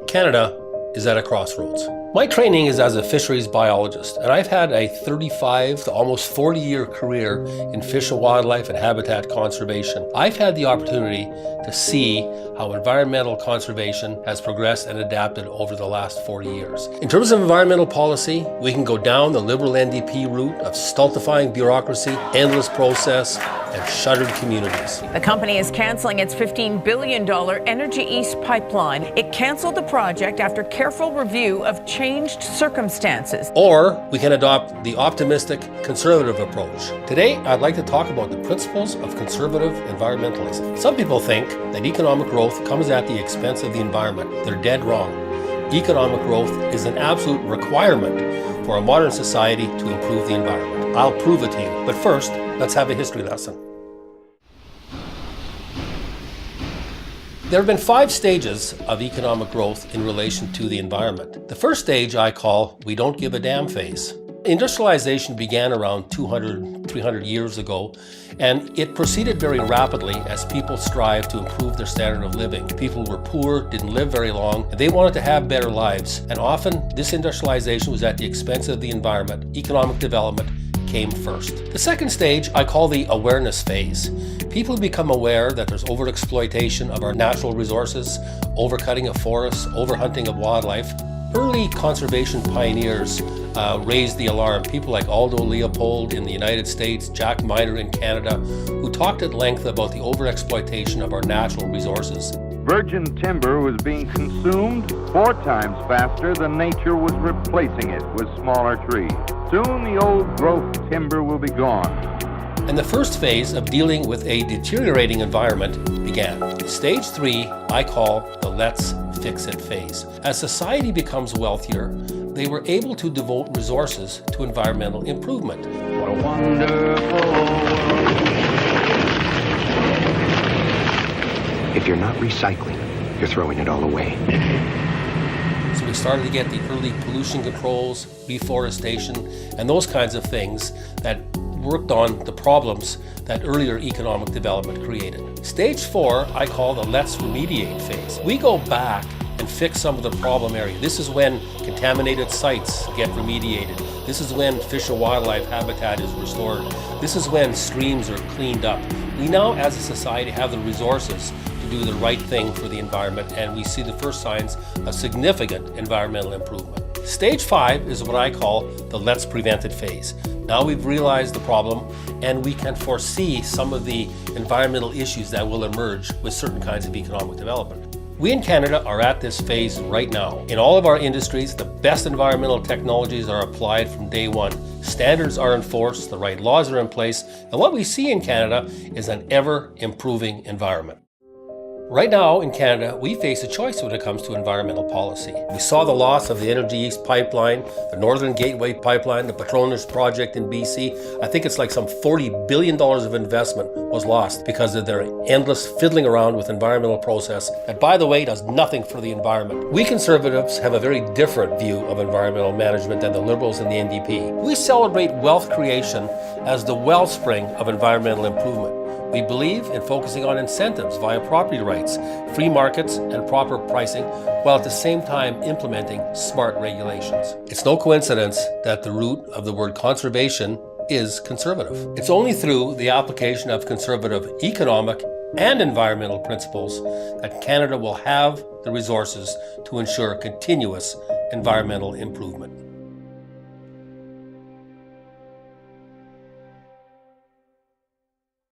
Canada is at a crossroads. My training is as a fisheries biologist, and I've had a 35 to almost 40-year career in fish and wildlife and habitat conservation. I've had the opportunity to see how environmental conservation has progressed and adapted over the last 40 years. In terms of environmental policy, we can go down the Liberal NDP route of stultifying bureaucracy, endless process, and shuttered communities. The company is canceling its $15 billion Energy East pipeline. It canceled the project after careful review of changed circumstances. Or we can adopt the optimistic, conservative approach. Today, I'd like to talk about the principles of conservative environmentalism. Some people think that economic growth comes at the expense of the environment. They're dead wrong. Economic growth is an absolute requirement for a modern society to improve the environment. I'll prove it to you. But first, let's have a history lesson. There have been 5 stages of economic growth in relation to the environment. The first stage I call we don't give a damn phase. Industrialization began around 300 years ago, and it proceeded very rapidly as people strived to improve their standard of living. People were poor, didn't live very long, and they wanted to have better lives. And often this industrialization was at the expense of the environment. Economic development came first. The second stage I call the awareness phase. People become aware that there's overexploitation of our natural resources, overcutting of forests, overhunting of wildlife. Early conservation pioneers raised the alarm. People like Aldo Leopold in the United States, Jack Miner in Canada, who talked at length about the overexploitation of our natural resources. Virgin timber was being consumed 4 times faster than nature was replacing it with smaller trees. Soon the old growth timber will be gone. And the first phase of dealing with a deteriorating environment began. Stage 3 I call the let's fix it phase. As society becomes wealthier, they were able to devote resources to environmental improvement. What a wonderful world. If you're not recycling, you're throwing it all away. So we started to get the early pollution controls, reforestation, and those kinds of things that worked on the problems that earlier economic development created. Stage 4 I call the let's remediate phase. We go back and fix some of the problem area. This is when contaminated sites get remediated. This is when fish and wildlife habitat is restored. This is when streams are cleaned up. We now as a society have the resources to do the right thing for the environment, and we see the first signs of significant environmental improvement. Stage 5 is what I call the let's prevent it phase. Now we've realized the problem and we can foresee some of the environmental issues that will emerge with certain kinds of economic development. We in Canada are at this phase right now. In all of our industries, the best environmental technologies are applied from day one. Standards are enforced, the right laws are in place, and what we see in Canada is an ever-improving environment. Right now in Canada, we face a choice when it comes to environmental policy. We saw the loss of the Energy East pipeline, the Northern Gateway pipeline, the Patronus project in BC. I think it's like some $40 billion of investment was lost because of their endless fiddling around with environmental process that, by the way, does nothing for the environment. We Conservatives have a very different view of environmental management than the Liberals and the NDP. We celebrate wealth creation as the wellspring of environmental improvement. We believe in focusing on incentives via property rights, free markets, and proper pricing, while at the same time implementing smart regulations. It's no coincidence that the root of the word conservation is conservative. It's only through the application of conservative economic and environmental principles that Canada will have the resources to ensure continuous environmental improvement.